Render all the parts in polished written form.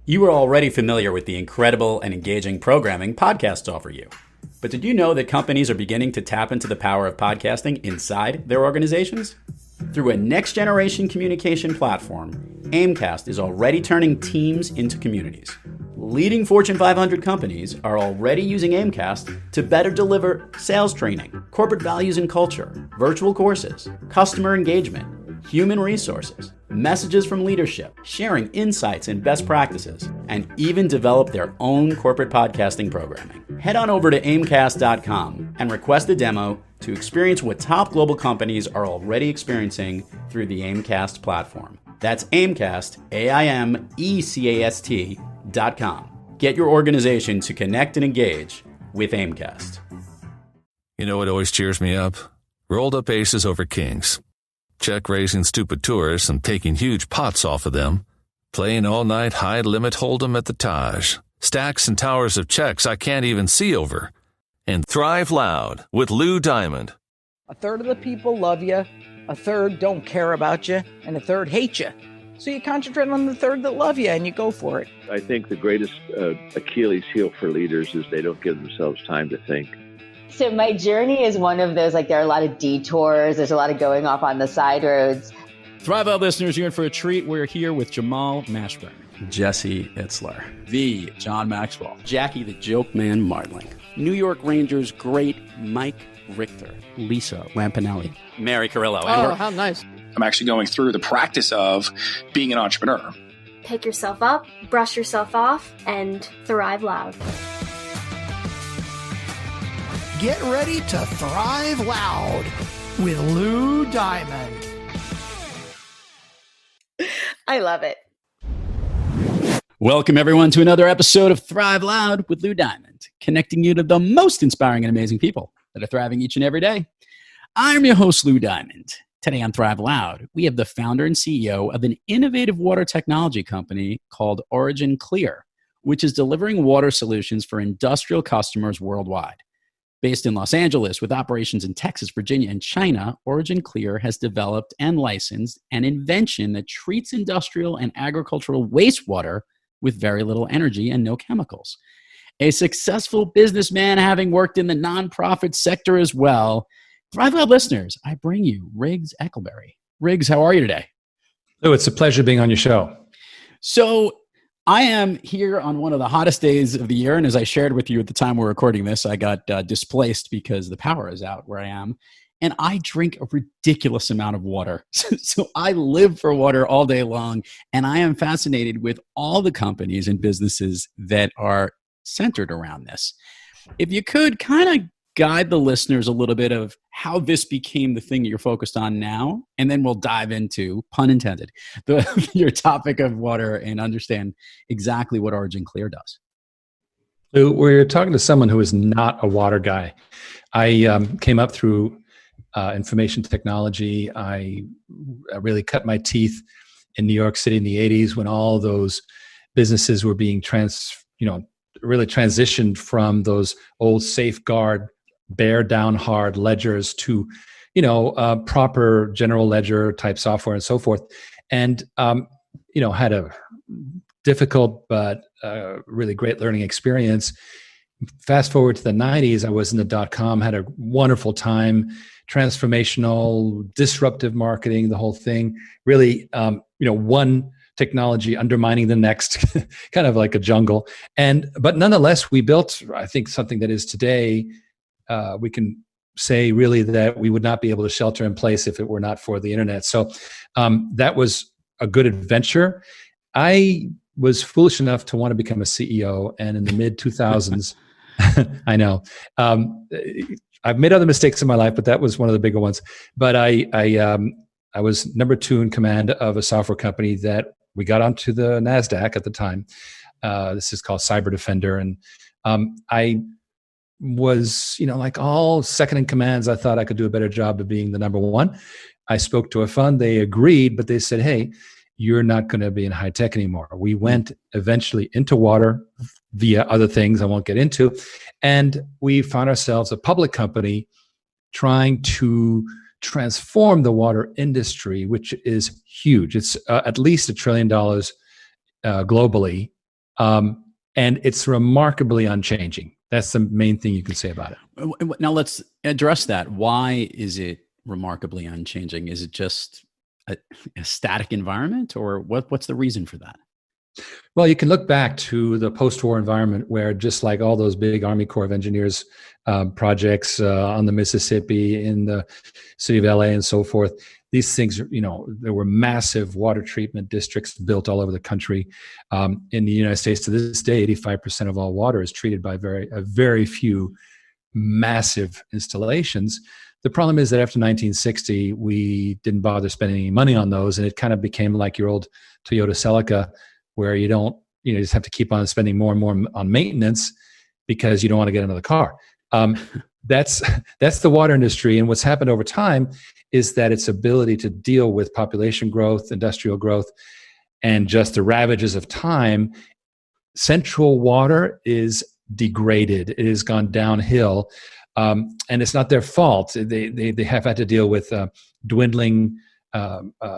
You are already familiar with the incredible and engaging programming podcasts offer you. But did you know that companies are beginning to tap into the power of podcasting inside their organizations? Through a next-generation communication platform, Aimcast is already turning teams into communities. Leading Fortune 500 companies are already using Aimcast to better deliver sales training, corporate values and culture, virtual courses, customer engagement, human resources, messages from leadership, sharing insights and best practices, and even develop their own corporate podcasting programming. Head on over to aimcast.com and request a demo to experience what top global companies are already experiencing through the Aimcast platform. That's Aimcast, AIMECAST.com. Get your organization to connect and engage with Aimcast. You know what always cheers me up? Rolled up aces over kings. Check raising stupid tourists and taking huge pots off of them. Playing all-night high-limit hold'em at the Taj. Stacks and towers of checks I can't even see over. And Thrive Loud with Lou Diamond. A third of the people love you, a third don't care about you, and a third hate you. So you concentrate on the third that love you and you go for it. I think the greatest Achilles heel for leaders is they don't give themselves time to think. So my journey is one of those, there are a lot of detours. There's a lot of going off on the side roads. Thrive Out listeners, you're in for a treat. We're here with Jamal Mashburn, Jesse Itzler, the John Maxwell, Jackie the Joke Man Martling, New York Rangers great Mike Richter, Lisa Lampanelli, Mary Carrillo. Oh, how nice. I'm actually going through the practice of being an entrepreneur. Pick yourself up, brush yourself off, and thrive loud. Get ready to thrive loud with Lou Diamond. I love it. Welcome, everyone, to another episode of Thrive Loud with Lou Diamond, connecting you to the most inspiring and amazing people that are thriving each and every day. I'm your host, Lou Diamond. Today on Thrive Loud, we have the founder and CEO of an innovative water technology company called Origin Clear, which is delivering water solutions for industrial customers worldwide. Based in Los Angeles with operations in Texas, Virginia, and China, Origin Clear has developed and licensed an invention that treats industrial and agricultural wastewater with very little energy and no chemicals. A successful businessman having worked in the nonprofit sector as well. Thrive Loud listeners, I bring you Riggs Eckelberry. Riggs, how are you today? Oh, it's a pleasure being on your show. So I am here on one of the hottest days of the year, and as I shared with you at the time we're recording this, I got displaced because the power is out where I am, and I drink a ridiculous amount of water. So I live for water all day long, and I am fascinated with all the companies and businesses that are centered around this. If you could kind of guide the listeners a little bit of how this became the thing you're focused on now, and then we'll dive into, pun intended, your topic of water and understand exactly what Origin Clear does. So we're talking to someone who is not a water guy. I came up through information technology. I really cut my teeth in New York City in the 80s when all those businesses were being really transitioned from those old safeguard bear down hard ledgers to, proper general ledger type software and so forth. And, had a difficult but really great learning experience. Fast forward to the 90s, I was in the .com, had a wonderful time, transformational, disruptive marketing, the whole thing. Really, one technology undermining the next, kind of like a jungle. But nonetheless, we built, I think, something that is today, we can say really that we would not be able to shelter in place if it were not for the internet. So that was a good adventure. I was foolish enough to want to become a CEO, and in the mid 2000s, I know I've made other mistakes in my life, but that was one of the bigger ones. But I was number 2 in command of a software company that we got onto the NASDAQ at the time. This is called Cyber Defender, and I was, like all second in commands, I thought I could do a better job of being the number 1. I spoke to a fund. They agreed, but they said, hey, you're not going to be in high tech anymore. We went eventually into water via other things I won't get into. And we found ourselves a public company trying to transform the water industry, which is huge. It's at least $1 trillion globally. And it's remarkably unchanging. That's the main thing you can say about it. Now let's address that. Why is it remarkably unchanging? Is it just a static environment, or what's the reason for that? Well, you can look back to the post-war environment where, just like all those big Army Corps of Engineers projects on the Mississippi, in the city of LA and so forth, these things, there were massive water treatment districts built all over the country. In the United States, to this day, 85% of all water is treated by very few massive installations. The problem is that after 1960, we didn't bother spending any money on those, and it kind of became like your old Toyota Celica, where you just have to keep on spending more and more on maintenance because you don't want to get another car. That's the water industry. And what's happened over time is that its ability to deal with population growth, industrial growth, and just the ravages of time, central water is degraded. It has gone downhill. And it's not their fault. They have had to deal with dwindling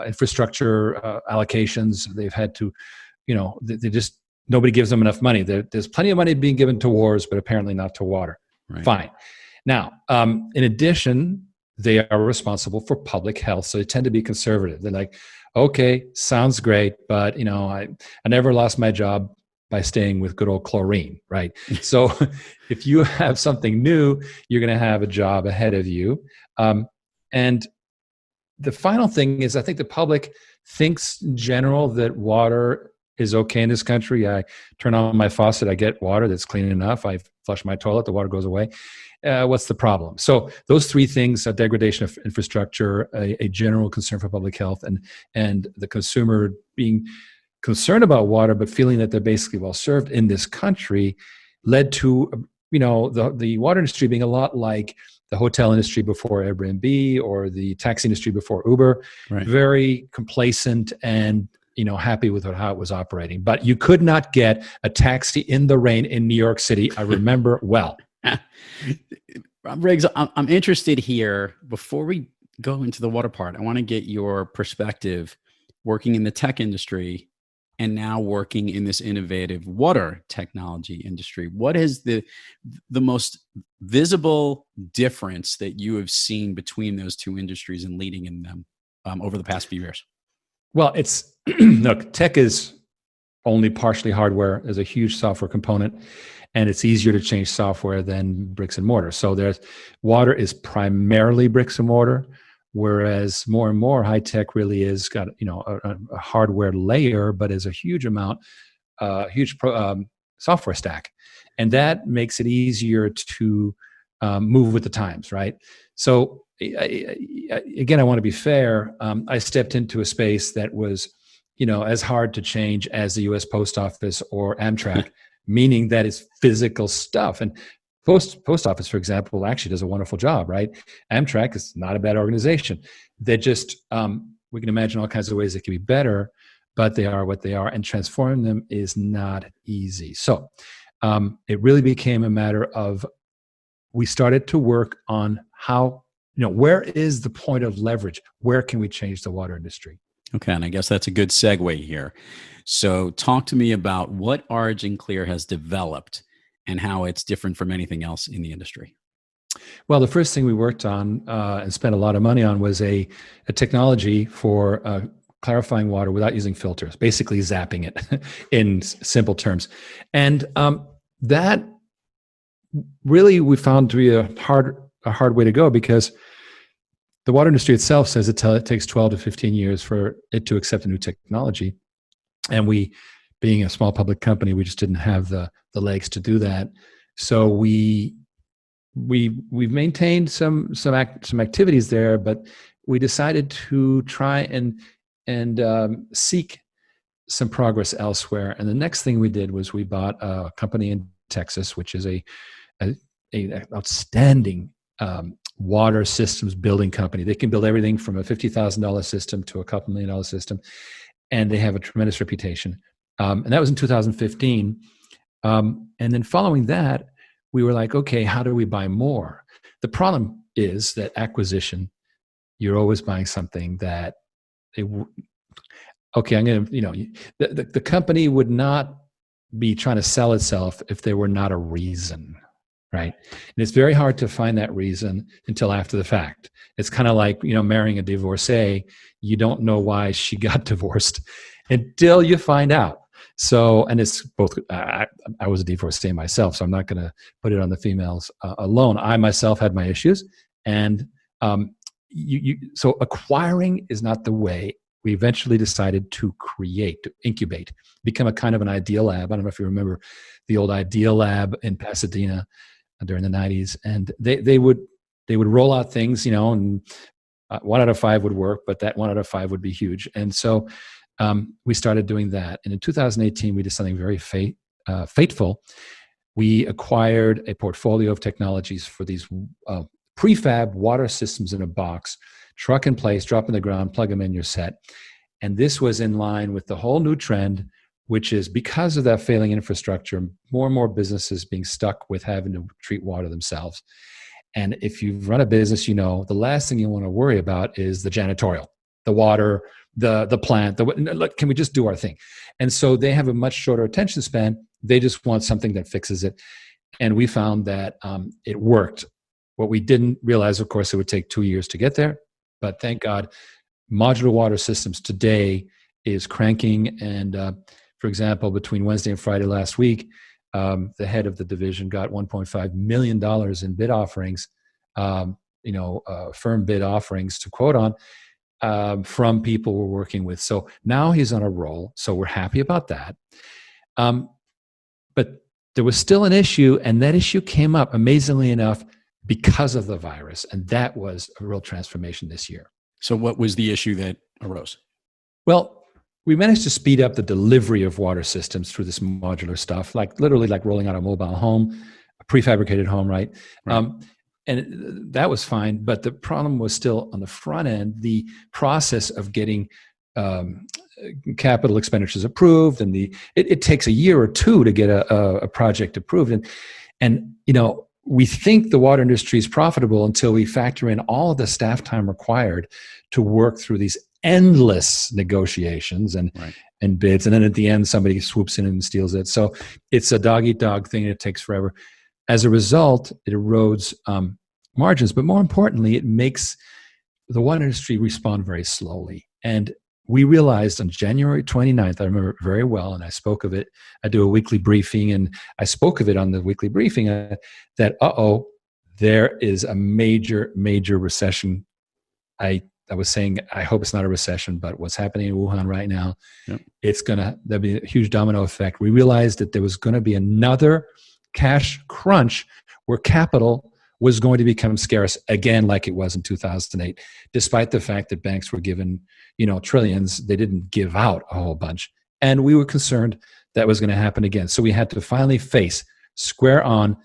infrastructure allocations. They've had to, nobody gives them enough money. There's plenty of money being given to wars, but apparently not to water. Right. Fine. Now, in addition, they are responsible for public health. So they tend to be conservative. They're like, okay, sounds great, but I never lost my job by staying with good old chlorine, right? So if you have something new, you're going to have a job ahead of you. And the final thing is, I think the public thinks in general that water is okay in this country. I turn on my faucet, I get water that's clean enough. I flush my toilet, the water goes away. What's the problem? So those three things: a degradation of infrastructure, a general concern for public health, and the consumer being concerned about water but feeling that they're basically well served in this country, led to the water industry being a lot like the hotel industry before Airbnb or the taxi industry before Uber. Right. Very complacent and happy with how it was operating. But you could not get a taxi in the rain in New York City. I remember well. Riggs, I'm interested here. Before we go into the water part, I want to get your perspective, working in the tech industry and now working in this innovative water technology industry. What is the most visible difference that you have seen between those two industries and leading in them over the past few years? Well, it's look, tech is only partially hardware. There's a huge software component, and it's easier to change software than bricks and mortar. So water is primarily bricks and mortar, whereas more and more high tech really is got a hardware layer, but is a huge amount, software stack, and that makes it easier to move with the times, right? So again, I want to be fair. I stepped into a space that was, as hard to change as the U.S. Post Office or Amtrak, meaning that it's physical stuff. And Post Office, for example, actually does a wonderful job, right? Amtrak is not a bad organization. They're just, we can imagine all kinds of ways they can be better, but they are what they are, and transforming them is not easy. So it really became a matter of, we started to work on how, where is the point of leverage? Where can we change the water industry? Okay, and I guess that's a good segue here. So talk to me about what OriginClear has developed and how it's different from anything else in the industry. Well, the first thing we worked on and spent a lot of money on was a technology for clarifying water without using filters, basically zapping it in simple terms. And that really we found to be a hard way to go, because the water industry itself says it takes 12 to 15 years for it to accept a new technology. And we, being a small public company, we just didn't have the legs to do that. So we've maintained some activities there, but we decided to try and seek some progress elsewhere. And the next thing we did was we bought a company in Texas, which is a outstanding water systems building company. They can build everything from a $50,000 system to a couple $1 million system, and they have a tremendous reputation. And that was in 2015. And then following that, we were like, okay, how do we buy more? The problem is that acquisition, you're always buying something that the company would not be trying to sell itself if there were not a reason, right? And it's very hard to find that reason until after the fact. It's kind of like, marrying a divorcee. You don't know why she got divorced until you find out. So, and it's both, I was a divorcee myself, so I'm not going to put it on the females alone. I myself had my issues, and so acquiring is not the way. We eventually decided to incubate, become a kind of an Ideal Lab. I don't know if you remember the old Ideal Lab in Pasadena during the 90s. And they would roll out things, and 1 out of 5 would work, but that 1 out of 5 would be huge. And so we started doing that. And in 2018, we did something very fateful. We acquired a portfolio of technologies for these prefab water systems in a box, truck in place, drop in the ground, plug them in, you're set. And this was in line with the whole new trend, which is because of that failing infrastructure, more and more businesses being stuck with having to treat water themselves. And if you've run a business, the last thing you want to worry about is the janitorial, the water, the plant, look, can we just do our thing? And so they have a much shorter attention span. They just want something that fixes it. And we found that it worked. What we didn't realize, of course, it would take 2 years to get there. But thank God, modular water systems today is cranking. And for example, between Wednesday and Friday last week, the head of the division got $1.5 million in bid offerings, firm bid offerings to quote on from people we're working with. So now he's on a roll. So we're happy about that. But there was still an issue, and that issue came up, amazingly enough, because of the virus. And that was a real transformation this year. So what was the issue that arose? Well, we managed to speed up the delivery of water systems through this modular stuff, literally like rolling out a mobile home, a prefabricated home, right? And that was fine. But the problem was still on the front end, the process of getting capital expenditures approved. And it takes a year or two to get a project approved. And we think the water industry is profitable until we factor in all of the staff time required to work through these endless negotiations and bids. And then at the end, somebody swoops in and steals it. So it's a dog-eat-dog thing. And it takes forever. As a result, it erodes margins. But more importantly, it makes the water industry respond very slowly. And we realized on January 29th, I remember it very well, and I spoke of it. I do a weekly briefing, and I spoke of it on the weekly briefing that, there is a major, major recession. I was saying, I hope it's not a recession, but what's happening in Wuhan right now, there'll be a huge domino effect. We realized that there was going to be another cash crunch where capital was going to become scarce again, like it was in 2008, despite the fact that banks were given, trillions. They didn't give out a whole bunch. And we were concerned that was going to happen again. So we had to finally face square on,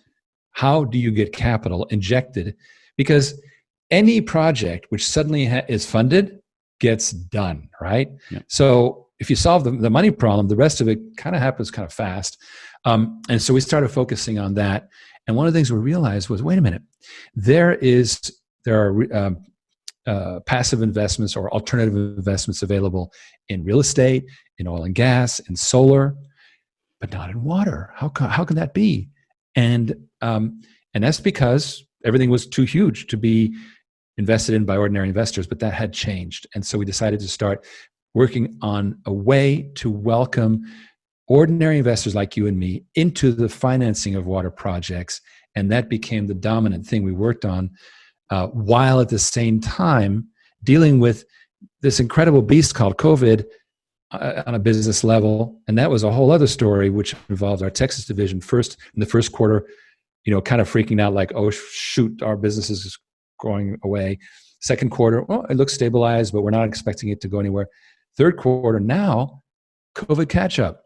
how do you get capital injected? Because any project which suddenly is funded gets done, right? Yeah. So if you solve the money problem, the rest of it kind of happens kind of fast. And so we started focusing on that. And one of the things we realized was, wait a minute, there are passive investments or alternative investments available in real estate, in oil and gas, in solar, but not in water. How can that be? And that's because everything was too huge to be invested in by ordinary investors, but that had changed. And so we decided to start working on a way to welcome ordinary investors like you and me into the financing of water projects. And that became the dominant thing we worked on, while at the same time dealing with this incredible beast called COVID on a business level. And that was a whole other story, which involved our Texas division in the first quarter, kind of freaking out like, oh, shoot, our business is going away. Second quarter, well, it looks stabilized, but we're not expecting it to go anywhere. Third quarter, now, COVID catch up.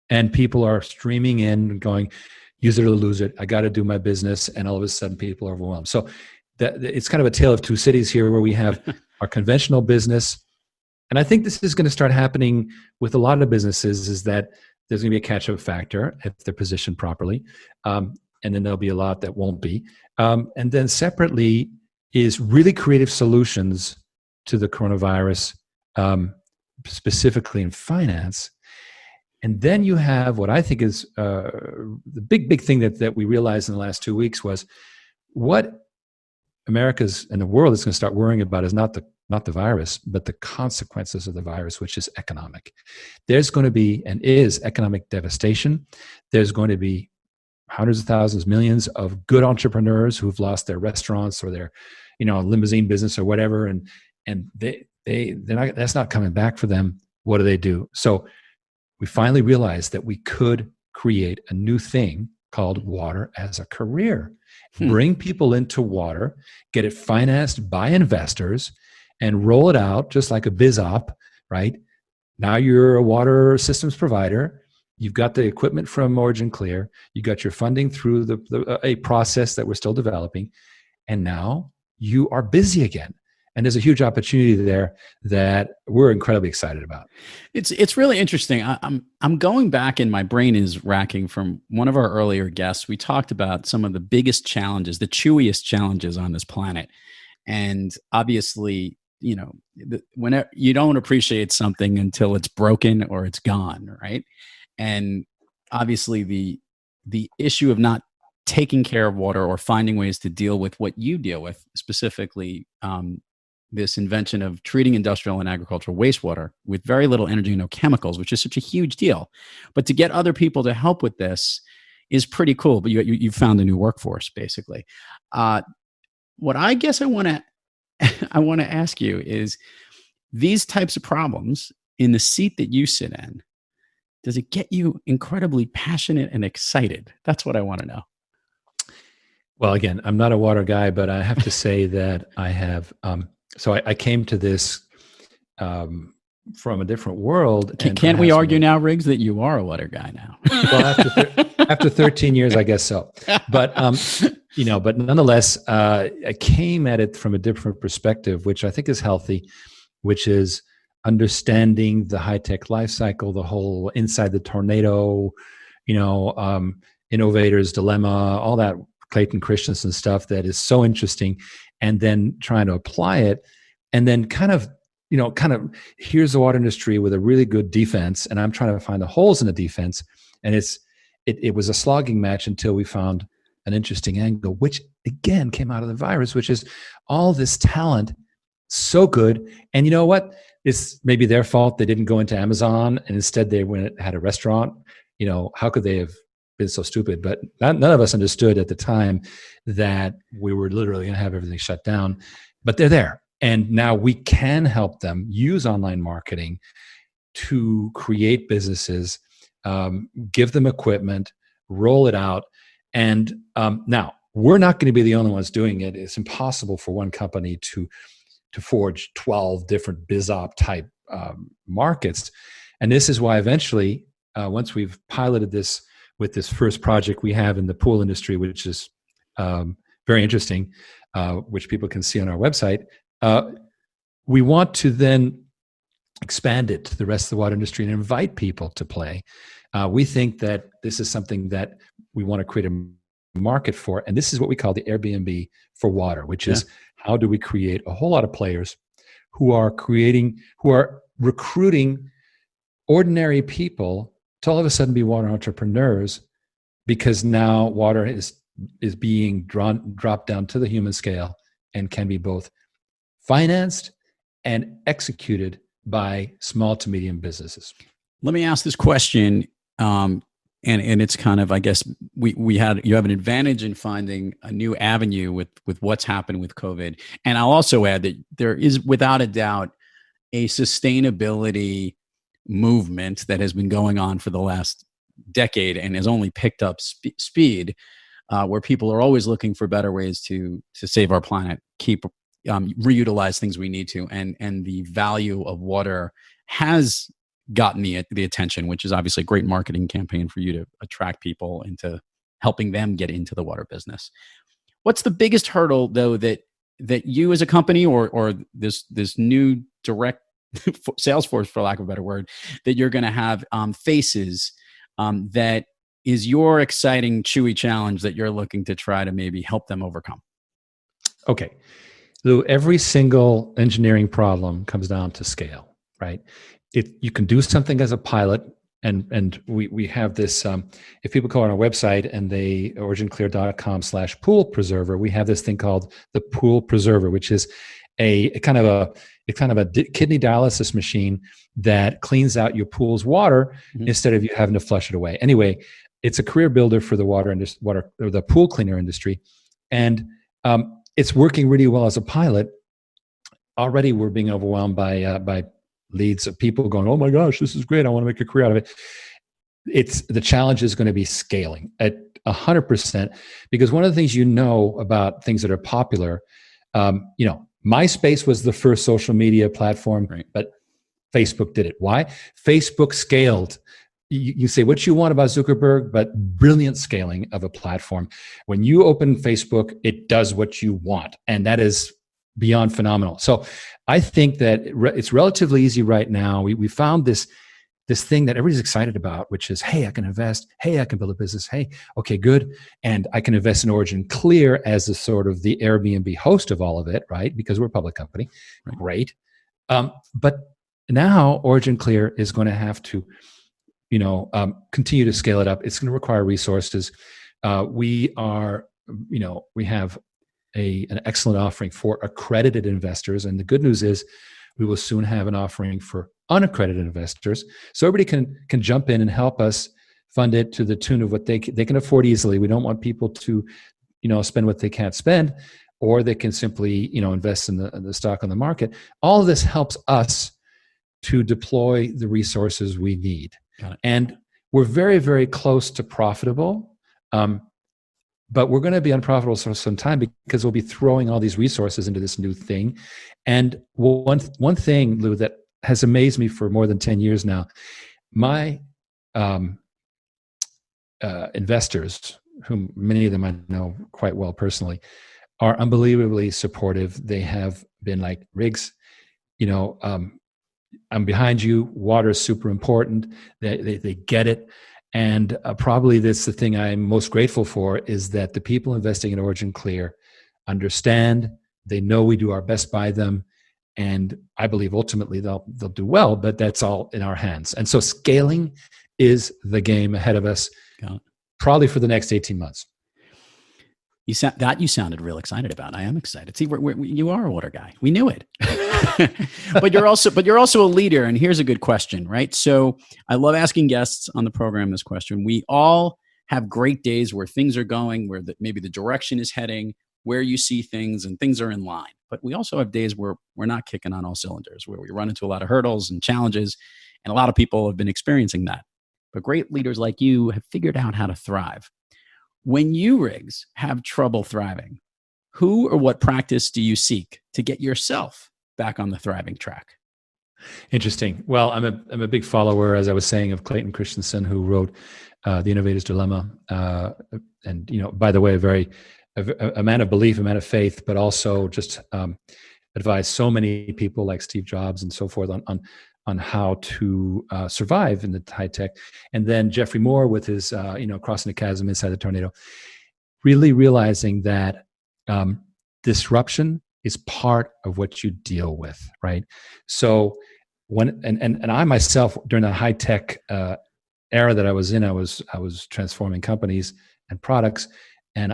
And people are streaming in and going, use it or lose it. I got to do my business. And all of a sudden, people are overwhelmed. So it's kind of a tale of two cities here, where we have our conventional business. And I think this is going to start happening with a lot of businesses, is that there's going to be a catch-up factor if they're positioned properly. And then there'll be a lot that won't be. And then separately is really creative solutions to the coronavirus, specifically in finance. And then you have what I think is the big thing that we realized in the last 2 weeks was what America's and the world is going to start worrying about is not the virus, but the consequences of the virus, which is economic. There's going to be and is economic devastation. There's going to be hundreds of thousands, millions of good entrepreneurs who've lost their restaurants or their, limousine business or whatever, and they're not, that's not coming back for them. What do? So we finally realized that we could create a new thing called water as a career. Bring people into water, get it financed by investors, and roll it out just like a biz op, right? Now you're a water systems provider. You've got the equipment from Origin Clear. You got your funding through a process that we're still developing. And now you are busy again. And there's a huge opportunity there that we're incredibly excited about. It's really interesting. I'm going back, and my brain is racking from one of our earlier guests. We talked about some of the biggest challenges, the chewiest challenges on this planet. And obviously, whenever you don't appreciate something until it's broken or it's gone, right? And obviously the issue of not taking care of water or finding ways to deal with what you deal with, specifically this invention of treating industrial and agricultural wastewater with very little energy and no chemicals, which is such a huge deal. But to get other people to help with this is pretty cool. But you found a new workforce, basically. What I guess I want to ask you is, these types of problems in the seat that you sit in, does it get you incredibly passionate and excited? That's what I want to know. Well, again, I'm not a water guy, but I have to say that I have. So I came to this from a different world. Can't we argue now, Riggs, that you are a water guy now? Well, after 13 years, I guess so. But but nonetheless, I came at it from a different perspective, which I think is healthy, which is understanding the high-tech life cycle, the whole inside the tornado, innovator's dilemma, all that Clayton Christensen stuff that is so interesting, and then trying to apply it, and then kind of here's the water industry with a really good defense, and I'm trying to find the holes in the defense, and it was a slogging match until we found an interesting angle, which again came out of the virus, which is all this talent, so good, and you know what? It's maybe their fault they didn't go into Amazon, and instead they had a restaurant. How could they have been so stupid? But none of us understood at the time that we were literally going to have everything shut down. But they're there, and now we can help them use online marketing to create businesses, give them equipment, roll it out. And now we're not going to be the only ones doing it. It's impossible for one company to forge 12 different BizOp type markets. And this is why eventually, once we've piloted this with this first project we have in the pool industry, which is very interesting, which people can see on our website, we want to then expand it to the rest of the water industry and invite people to play. We think that this is something that we want to create a market for, and this is what we call the Airbnb for water, which is how do we create a whole lot of players who are recruiting ordinary people to all of a sudden be water entrepreneurs, because now water is being dropped down to the human scale and can be both financed and executed by small to medium businesses. Let me ask this question. And it's kind of, I guess, you have an advantage in finding a new avenue with what's happened with COVID. And I'll also add that there is, without a doubt, a sustainability movement that has been going on for the last decade and has only picked up speed, where people are always looking for better ways to save our planet, reutilize things we need to, and the value of water has gotten the attention, which is obviously a great marketing campaign for you to attract people into helping them get into the water business. What's the biggest hurdle, though, that you as a company or this new direct sales force, for lack of a better word, that you're going to have faces that is your exciting, chewy challenge that you're looking to try to maybe help them overcome? Okay. So every single engineering problem comes down to scale, right? You can do something as a pilot and we have this, if people go on our website and they originclear.com/pool preserver, we have this thing called the pool preserver, which is a kind of a kidney dialysis machine that cleans out your pool's water instead of you having to flush it away. Anyway, it's a career builder for the water or the pool cleaner industry, and it's working really well as a pilot. Already, we're being overwhelmed by leads of people going, "Oh my gosh, this is great! I want to make a career out of it." It's the challenge is going to be scaling at 100%, because one of the things about things that are popular, MySpace was the first social media platform, right, but Facebook did it. Why? Facebook scaled. You say what you want about Zuckerberg, but brilliant scaling of a platform. When you open Facebook, it does what you want, and that is beyond phenomenal. So I think that it's relatively easy right now. We found this thing that everybody's excited about, which is, hey, I can invest. Hey, I can build a business. Hey, okay, good. And I can invest in Origin Clear as a sort of the Airbnb host of all of it, right? Because we're a public company. Right. Great. But now Origin Clear is going to have to, continue to scale it up. It's going to require resources. We have an excellent offering for accredited investors. And the good news is we will soon have an offering for unaccredited investors. So everybody can jump in and help us fund it to the tune of what they can afford easily. We don't want people to, spend what they can't spend, or they can simply, invest in the stock on the market. All of this helps us to deploy the resources we need. And we're very, very close to profitable. But we're going to be unprofitable for some time because we'll be throwing all these resources into this new thing. And one thing, Lou, that has amazed me for more than 10 years now, my investors, whom many of them I know quite well personally, are unbelievably supportive. They have been like, Riggs, I'm behind you. Water is super important. They get it. And probably that's the thing I'm most grateful for, is that the people investing in Origin Clear understand, they know we do our best by them, and I believe ultimately they'll do well, but that's all in our hands. And so scaling is the game ahead of us, probably for the next 18 months. You sounded real excited about. I am excited. See, you are a water guy. We knew it. but you're also a leader. And here's a good question, right? So I love asking guests on the program this question. We all have great days where things are going, where maybe the direction is heading, where you see things and things are in line. But we also have days where we're not kicking on all cylinders, where we run into a lot of hurdles and challenges. And a lot of people have been experiencing that. But great leaders like you have figured out how to thrive. When you, Riggs, have trouble thriving, who or what practice do you seek to get yourself back on the thriving track? Interesting. Well, I'm a big follower, as I was saying, of Clayton Christensen, who wrote The Innovator's Dilemma. And, by the way, a man of belief, a man of faith, but also just advised so many people like Steve Jobs and so forth on how to survive in the high tech. And then Jeffrey Moore with his, Crossing the Chasm Inside the Tornado, really realizing that disruption is part of what you deal with, right? So and I myself, during the high tech era that I was in, I was transforming companies and products, and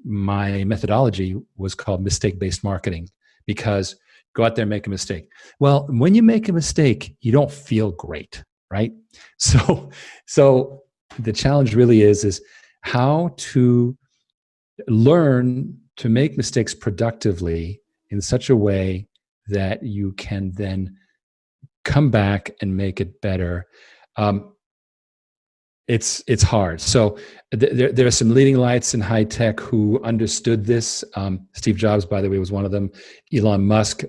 my methodology was called mistake-based marketing, because go out there and make a mistake. Well, when you make a mistake, you don't feel great, right? So the challenge really is how to learn to make mistakes productively in such a way that you can then come back and make it better. It's hard. So there are some leading lights in high tech who understood this. Steve Jobs, by the way, was one of them. Elon Musk,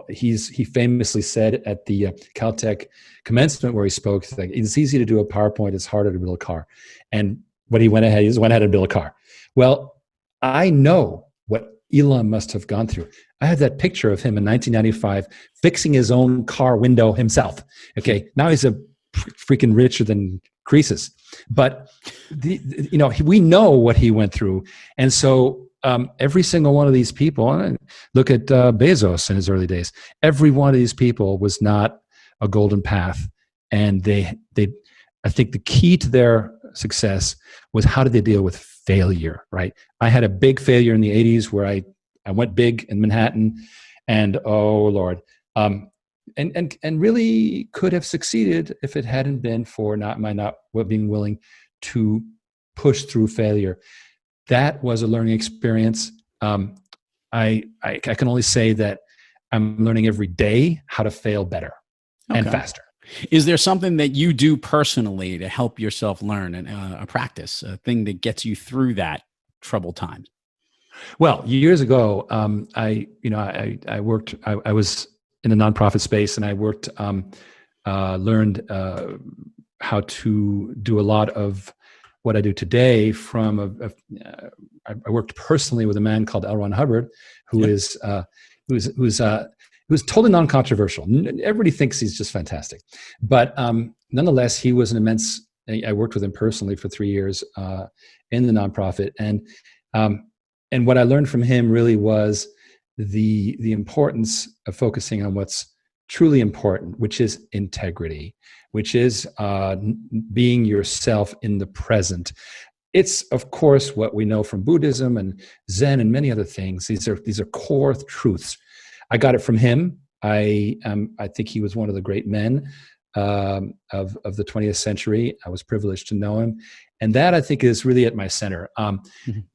he famously said at the Caltech commencement where he spoke, it's easy to do a PowerPoint, it's harder to build a car. And what he just went ahead and built a car. Well, I know what Elon must have gone through. I had that picture of him in 1995 fixing his own car window himself. Okay, now he's a freaking richer than Croesus, but we know what he went through, and so every single one of these people. Look at Bezos in his early days. Every one of these people was not a golden path, and I think the key to their success was how did they deal with failure, right? I had a big failure in the 80s where I went big in Manhattan, and oh Lord, and really could have succeeded if it hadn't been for not being willing to push through failure. That was a learning experience. I can only say that I'm learning every day how to fail better and faster. Is there something that you do personally to help yourself learn, and a practice, a thing that gets you through that troubled time? Well, years ago, I was in the nonprofit space, and I learned how to do a lot of what I do today from I worked personally with a man called L. Ron Hubbard, who's totally non-controversial. Everybody thinks he's just fantastic, but nonetheless, he was an immense. I worked with him personally for 3 years in the nonprofit, and what I learned from him really was the importance of focusing on what's truly important, which is integrity, which is being yourself in the present. It's, of course, what we know from Buddhism and Zen and many other things. These are core truths. I got it from him. I think he was one of the great men of the 20th century. I was privileged to know him. And that, I think, is really at my center.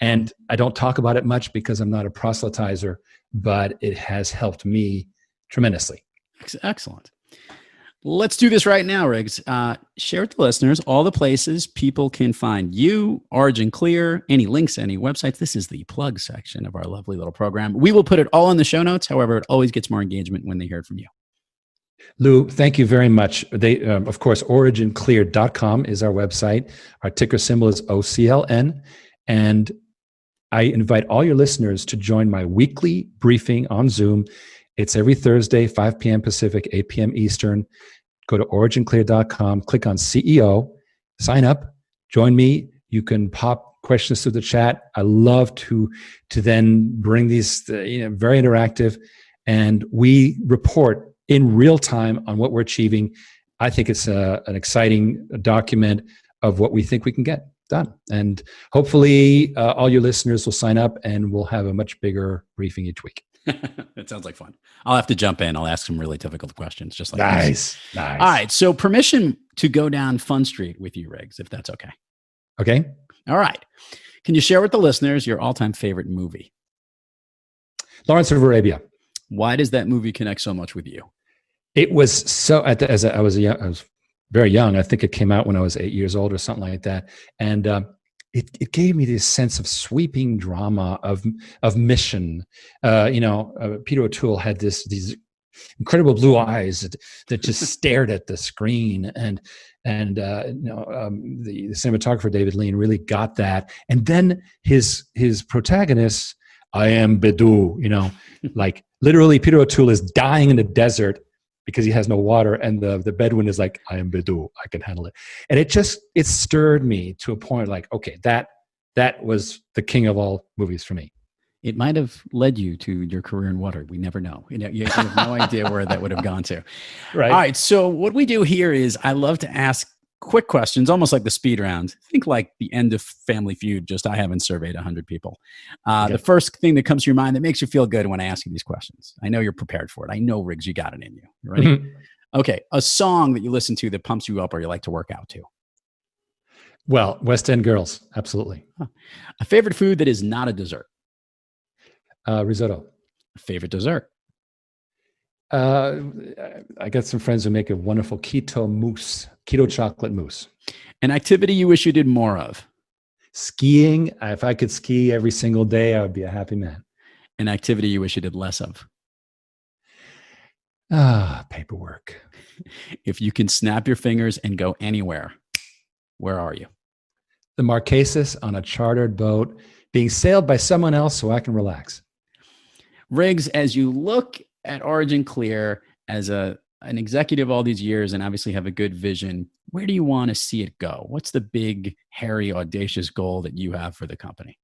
And I don't talk about it much because I'm not a proselytizer, but it has helped me tremendously. Excellent. Let's do this right now, Riggs. Share with the listeners all the places people can find you, Origin Clear, any links, any websites. This is the plug section of our lovely little program. We will put it all in the show notes. However, it always gets more engagement when they hear it from you. Lou, thank you very much. Of course, originclear.com is our website. Our ticker symbol is OCLN. And I invite all your listeners to join my weekly briefing on Zoom. It's every Thursday, 5 p.m. Pacific, 8 p.m. Eastern. Go to originclear.com, click on CEO, sign up, join me. You can pop questions through the chat. I love to then bring these, very interactive, and we report in real time on what we're achieving. I think it's an exciting document of what we think we can get done. And hopefully all your listeners will sign up, and we'll have a much bigger briefing each week. That sounds like fun. I'll have to jump in. I'll ask some really difficult questions, just like nice. All right. So permission to go down Fun Street with you, Riggs, if that's okay. Okay. All right. Can you share with the listeners your all-time favorite movie? Lawrence of Arabia. Why does that movie connect so much with you? It was so. I was very young. I think it came out when I was 8 years old or something like that, and it gave me this sense of sweeping drama of mission. Peter O'Toole had these incredible blue eyes that just stared at the screen, and the cinematographer David Lean really got that. And then his protagonist, I am Bedu. Like literally, Peter O'Toole is dying in the desert because he has no water, and the Bedouin is like, I am Bedu, I can handle it. And it stirred me to a point like, okay, that was the king of all movies for me. It might have led you to your career in water. We never know. You have no idea where that would have gone to. Right. All right. So what we do here is I love to ask quick questions, almost like the speed round. Think like the end of Family Feud, just I haven't surveyed 100 people. Okay. The first thing that comes to your mind that makes you feel good when I ask you these questions. I know you're prepared for it. I know, Riggs, you got it in you. You ready? Mm-hmm. Okay. A song that you listen to that pumps you up or you like to work out to. Well, West End Girls. Absolutely. Huh. A favorite food that is not a dessert. Risotto. A favorite dessert. I got some friends who make a wonderful keto chocolate mousse. An activity you wish you did more of? Skiing. If I could ski every single day, I would be a happy man. An activity you wish you did less of? Paperwork. If you can snap your fingers and go anywhere, where are you? The Marquesas on a chartered boat, being sailed by someone else so I can relax. Riggs, as you look at Origin Clear as an executive all these years and obviously have a good vision, where do you want to see it go? What's the big, hairy, audacious goal that you have for the company?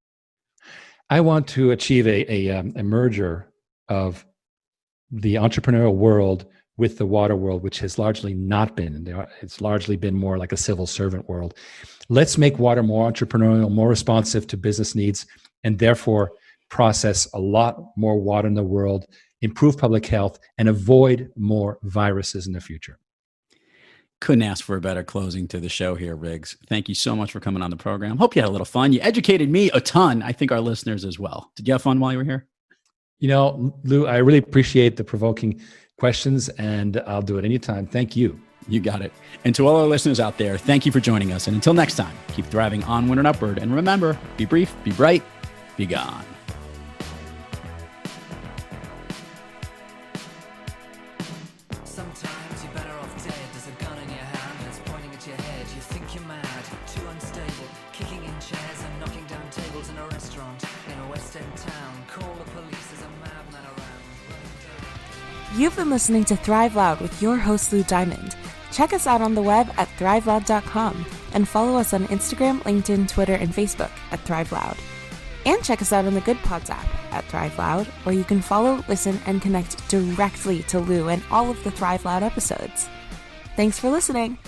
I want to achieve a merger of the entrepreneurial world with the water world, which has largely not been. It's largely been more like a civil servant world. Let's make water more entrepreneurial, more responsive to business needs, and therefore process a lot more water in the world, improve public health, and avoid more viruses in the future. Couldn't ask for a better closing to the show here, Riggs. Thank you so much for coming on the program. Hope you had a little fun. You educated me a ton. I think our listeners as well. Did you have fun while you were here? You know, Lou, I really appreciate the provoking questions, and I'll do it anytime. Thank you. You got it. And to all our listeners out there, thank you for joining us. And until next time, keep thriving onward and upward. And remember, be brief, be bright, be gone. Sometimes you're better off dead. There's a gun in your hand and it's pointing at your head. You think you're mad, too unstable, kicking in chairs and knocking down tables in a restaurant in a West End town. Call the police, there's a madman around. You've been listening to Thrive Loud with your host, Lou Diamond. Check us out on the web at thriveloud.com and follow us on Instagram, LinkedIn, Twitter, and Facebook at Thrive Loud. And check us out on the Good Pods app at Thrive Loud, where you can follow, listen, and connect directly to Lou and all of the Thrive Loud episodes. Thanks for listening.